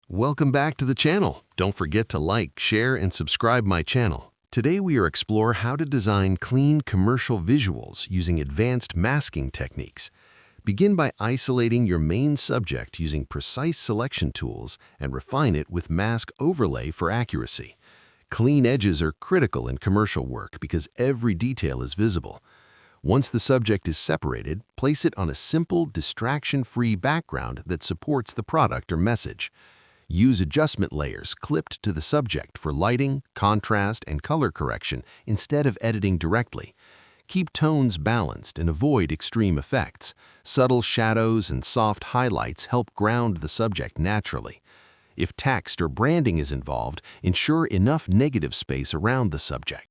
Welcome back to the channel. Don't forget to like, share, and subscribe my channel. Today we are explore how to design clean commercial visuals using advanced masking techniques. Begin by isolating your main subject using precise selection tools and refine it with mask overlay for accuracy. Clean edges are critical in commercial work because every detail is visible. Once the subject is separated, place it on a simple, distraction-free background that supports the product or message. Use adjustment layers clipped to the subject for lighting, contrast, and color correction instead of editing directly. Keep tones balanced and avoid extreme effects. Subtle shadows and soft highlights help ground the subject naturally. If text or branding is involved, ensure enough negative space around the subject.